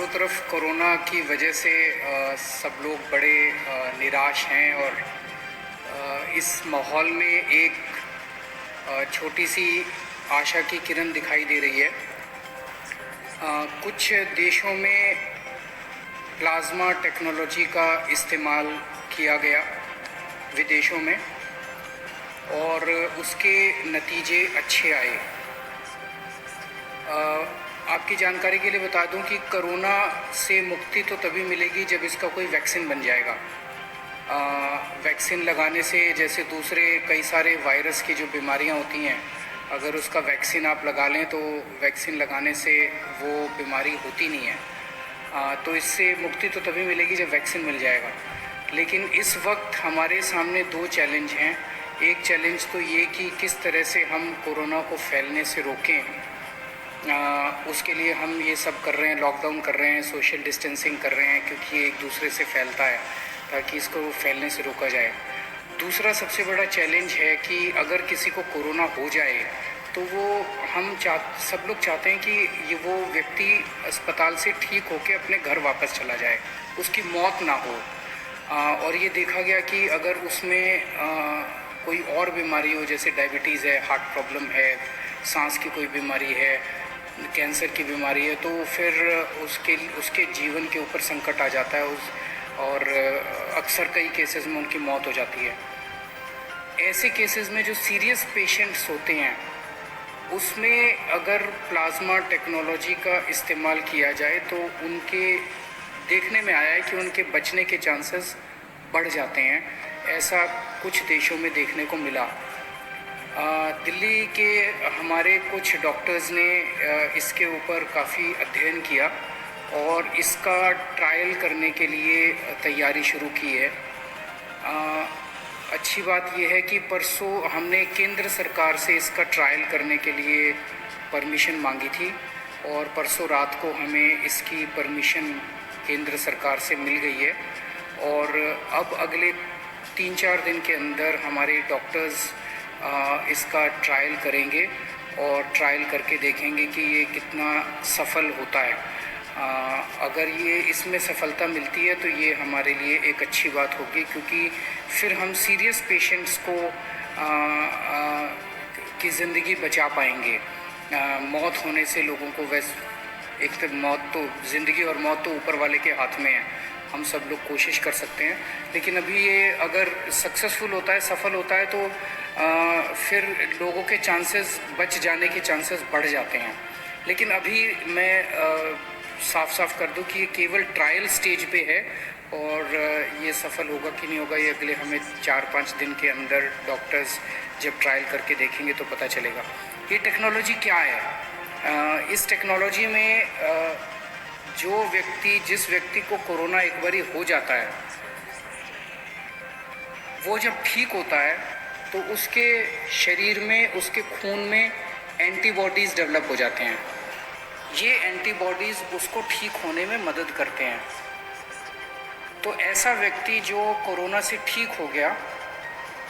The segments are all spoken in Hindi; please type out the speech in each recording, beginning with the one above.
तरफ कोरोना की वजह से सब लोग बड़े निराश हैं और इस माहौल में एक छोटी सी आशा की किरण दिखाई दे रही है। कुछ देशों में प्लाज्मा टेक्नोलॉजी का इस्तेमाल किया गया विदेशों में और उसके नतीजे अच्छे आए। आपकी जानकारी के लिए बता दूं कि कोरोना से मुक्ति तो तभी मिलेगी जब इसका कोई वैक्सीन बन जाएगा। वैक्सीन लगाने से जैसे दूसरे कई सारे वायरस की जो बीमारियां होती हैं, अगर उसका वैक्सीन आप लगा लें तो वैक्सीन लगाने से वो बीमारी होती नहीं है। तो इससे मुक्ति तो तभी मिलेगी जब वैक्सीन मिल जाएगा। लेकिन इस वक्त हमारे सामने दो चैलेंज हैं। एक चैलेंज तो ये कि किस तरह से हम कोरोना को फैलने से रोकें। उसके लिए हम ये सब कर रहे हैं, लॉकडाउन कर रहे हैं, सोशल डिस्टेंसिंग कर रहे हैं, क्योंकि ये एक दूसरे से फैलता है, ताकि इसको फैलने से रोका जाए। दूसरा सबसे बड़ा चैलेंज है कि अगर किसी को कोरोना हो जाए तो वो सब लोग चाहते हैं कि वो व्यक्ति अस्पताल से ठीक होकर अपने घर वापस चला जाए, उसकी मौत ना हो। और ये देखा गया कि अगर उसमें कोई और बीमारी हो, जैसे डायबिटीज़ है, हार्ट प्रॉब्लम है, सांस की कोई बीमारी है, कैंसर की बीमारी है, तो फिर उसके जीवन के ऊपर संकट आ जाता है और अक्सर कई केसेस में उनकी मौत हो जाती है। ऐसे केसेस में जो सीरियस पेशेंट्स होते हैं उसमें अगर प्लाज्मा टेक्नोलॉजी का इस्तेमाल किया जाए तो उनके देखने में आया है कि उनके बचने के चांसेस बढ़ जाते हैं। ऐसा कुछ देशों में देखने को मिला। दिल्ली के हमारे कुछ डॉक्टर्स ने इसके ऊपर काफ़ी अध्ययन किया और इसका ट्रायल करने के लिए तैयारी शुरू की है। अच्छी बात यह है कि परसों हमने केंद्र सरकार से इसका ट्रायल करने के लिए परमिशन मांगी थी और परसों रात को हमें इसकी परमिशन केंद्र सरकार से मिल गई है। और अब अगले 3-4 दिन के अंदर हमारे डॉक्टर्स इसका ट्रायल करेंगे और ट्रायल करके देखेंगे कि ये कितना सफल होता है। अगर ये इसमें सफलता मिलती है तो ये हमारे लिए एक अच्छी बात होगी, क्योंकि फिर हम सीरियस पेशेंट्स को की ज़िंदगी बचा पाएंगे। मौत होने से लोगों को एक तो मौत तो ज़िंदगी और मौत तो ऊपर वाले के हाथ में है। हम सब लोग कोशिश कर सकते हैं, लेकिन अभी ये अगर सक्सेसफुल होता है, सफल होता है, तो फिर लोगों के चांसेस बच जाने के चांसेस बढ़ जाते हैं। लेकिन अभी मैं साफ कर दूं कि ये केवल ट्रायल स्टेज पे है और ये सफल होगा कि नहीं होगा ये अगले हमें 4-5 दिन के अंदर डॉक्टर्स जब ट्रायल करके देखेंगे तो पता चलेगा। ये टेक्नोलॉजी क्या है? इस टेक्नोलॉजी में जिस व्यक्ति को कोरोना एक बारी हो जाता है, वो जब ठीक होता है तो उसके शरीर में, उसके खून में एंटीबॉडीज़ डेवलप हो जाते हैं। ये एंटीबॉडीज़ उसको ठीक होने में मदद करते हैं। तो ऐसा व्यक्ति जो कोरोना से ठीक हो गया,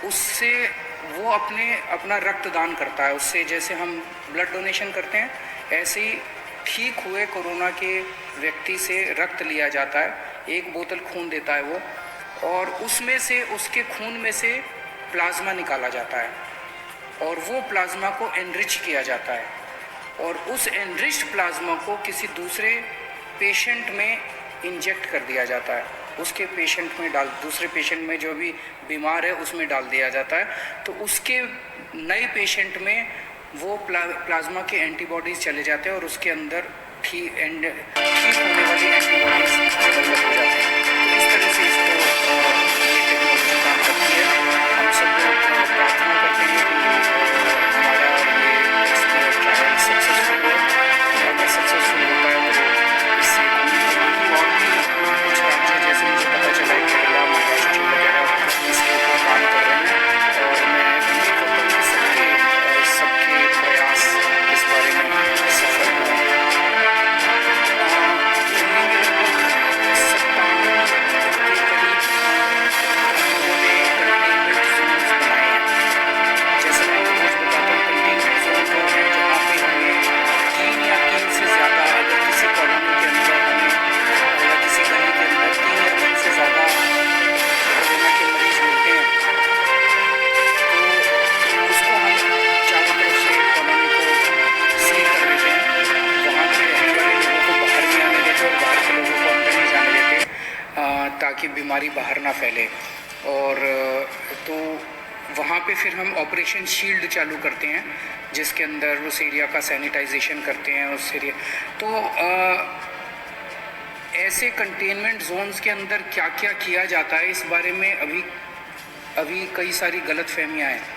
उससे वो अपना रक्तदान करता है। उससे जैसे हम ब्लड डोनेशन करते हैं, ऐसे ही ठीक हुए कोरोना के व्यक्ति से रक्त लिया जाता है। एक बोतल खून देता है वो, और उसमें से, उसके खून में से प्लाज्मा निकाला जाता है और वो प्लाज्मा को एनरिच किया जाता है और उस एनरिच्ड प्लाज्मा को किसी दूसरे पेशेंट में इंजेक्ट कर दिया जाता है। उसके पेशेंट में दूसरे पेशेंट में जो भी बीमार है उसमें डाल दिया जाता है। तो उसके नए पेशेंट में वो प्लाज्मा के एंटीबॉडीज़ चले जाते हैं और उसके अंदर ठीक होने वाली एंटीबॉडीज़ डेवलप हो जाते हैं। तो इस तरह से इसको ये टेक्नोलॉजी काम करती है। हम सब लोग प्रार्थना करते हैं कि हमारा ये ट्रायल सक्सेसफुल हो। अगर सक्सेसफुल होता है तो इससे और भी कुछ राज्य, जैसे मुझे पता चला है केरला, महाराष्ट्र वगैरह इसके ऊपर काम कर रहे हैं और मैं उम्मीद करता हूँ कि सबके प्रयास इस बारे में सफल हों। दिल्ली में लगभग 57 के करीब बीमारी बाहर ना फैले। और तो वहाँ पे फिर हम ऑपरेशन शील्ड चालू करते हैं, जिसके अंदर उस एरिया का सैनिटाइजेशन करते हैं। उस एरिया तो ऐसे कंटेनमेंट जोन्स के अंदर क्या क्या किया जाता है, इस बारे में अभी कई सारी गलत फहमियाँ हैं।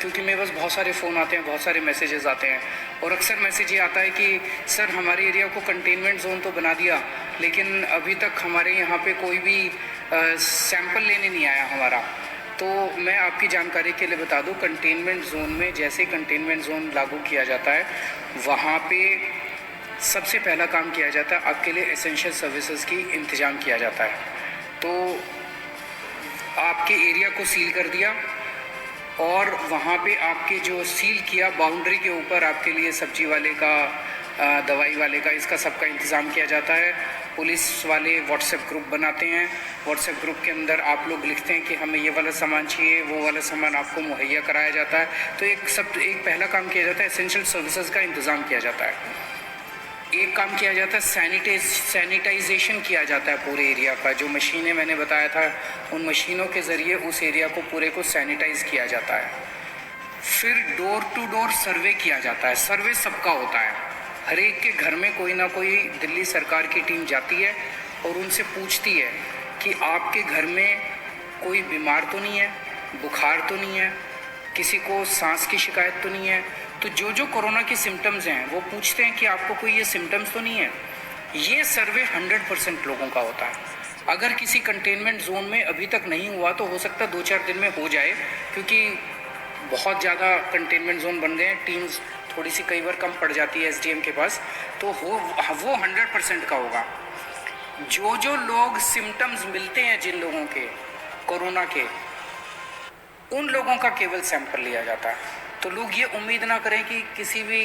क्योंकि मेरे पास बहुत सारे फ़ोन आते हैं, बहुत सारे मैसेजेस आते हैं, और अक्सर मैसेज ये आता है कि सर हमारे एरिया को कंटेनमेंट जोन तो बना दिया, लेकिन अभी तक हमारे यहाँ पे कोई भी सैंपल लेने नहीं आया हमारा। तो मैं आपकी जानकारी के लिए बता दूं, कंटेनमेंट जोन में जैसे कंटेनमेंट जोन लागू किया जाता है, वहाँ पे सबसे पहला काम किया जाता है, आपके लिए एसेंशियल सर्विसेज की इंतज़ाम किया जाता है। तो आपके एरिया को सील कर दिया, और वहाँ पे आपके जो सील किया बाउंड्री के ऊपर आपके लिए सब्जी वाले का, दवाई वाले का, इसका सबका इंतज़ाम किया जाता है। पुलिस वाले व्हाट्सएप ग्रुप बनाते हैं, व्हाट्सएप ग्रुप के अंदर आप लोग लिखते हैं कि हमें ये वाला सामान चाहिए, वो वाला सामान आपको मुहैया कराया जाता है। तो एक पहला काम किया जाता है, एसेंशियल सर्विसेज का इंतज़ाम किया जाता है। एक काम किया जाता है, सैनिटाइजेशन किया जाता है पूरे एरिया का। जो मशीनें मैंने बताया था, उन मशीनों के ज़रिए उस एरिया को पूरे को सैनिटाइज़ किया जाता है। फिर डोर टू डोर सर्वे किया जाता है। सर्वे सबका होता है, हर एक के घर में कोई ना कोई दिल्ली सरकार की टीम जाती है और उनसे पूछती है कि आपके घर में कोई बीमार तो नहीं है, बुखार तो नहीं है, किसी को सांस की शिकायत तो नहीं है। तो जो कोरोना के सिम्टम्स हैं वो पूछते हैं कि आपको कोई ये सिम्टम्स तो नहीं है। ये सर्वे 100% लोगों का होता है। अगर किसी कंटेनमेंट जोन में अभी तक नहीं हुआ तो हो सकता है 2-4 दिन में हो जाए, क्योंकि बहुत ज़्यादा कंटेनमेंट जोन बन गए हैं। टीम्स थोड़ी सी कई बार कम पड़ जाती है एसडीएम के पास, तो वो 100% का होगा। जो लोग सिम्टम्स मिलते हैं जिन लोगों के कोरोना के, उन लोगों का केवल सैंपल लिया जाता है। तो लोग ये उम्मीद ना करें कि किसी भी,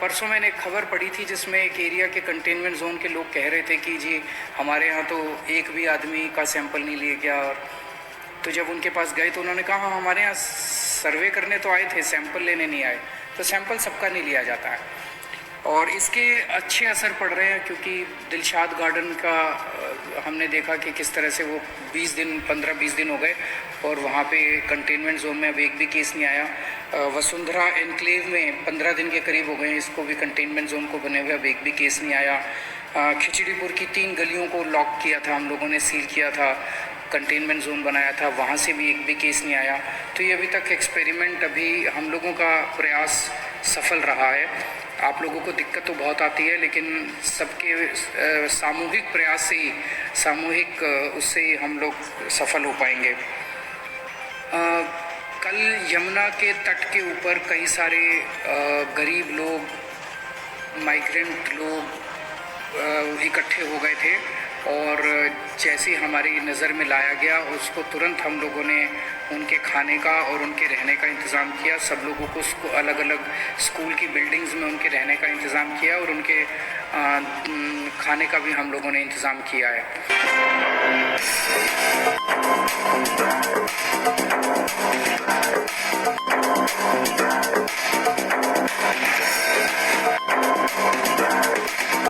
परसों मैंने एक खबर पढ़ी थी जिसमें एक एरिया के कंटेनमेंट जोन के लोग कह रहे थे कि जी हमारे यहाँ तो एक भी आदमी का सैंपल नहीं लिया गया। और तो जब उनके पास गए तो उन्होंने कहा हाँ हमारे यहाँ सर्वे करने तो आए थे, सैंपल लेने नहीं आए। तो सैंपल सबका नहीं लिया जाता है, और इसके अच्छे असर पड़ रहे हैं। क्योंकि दिलशाद गार्डन का हमने देखा कि किस तरह से वो 15-20 दिन हो गए और वहाँ पे कंटेनमेंट जोन में अब एक भी केस नहीं आया। वसुंधरा एनक्लेव में 15 दिन के करीब हो गए, इसको भी कंटेनमेंट जोन को बने हुए अब एक भी केस नहीं आया। खिचड़ीपुर की 3 गलियों को लॉक किया था हम लोगों ने, सील किया था, कंटेनमेंट जोन बनाया था, वहाँ से भी एक भी केस नहीं आया। तो ये अभी तक एक्सपेरिमेंट, अभी हम लोगों का प्रयास सफल रहा है। आप लोगों को दिक्कत तो बहुत आती है, लेकिन सबके सामूहिक प्रयास से ही, सामूहिक उससे ही हम लोग सफल हो पाएंगे। कल यमुना के तट के ऊपर कई सारे गरीब लोग, माइग्रेंट लोग इकट्ठे हो गए थे, और जैसे हमारी नज़र में लाया गया उसको तुरंत हम लोगों ने उनके खाने का और उनके रहने का इंतज़ाम किया। सब लोगों को अलग अलग स्कूल की बिल्डिंग्स में उनके रहने का इंतज़ाम किया, और उनके खाने का भी हम लोगों ने इंतज़ाम किया है।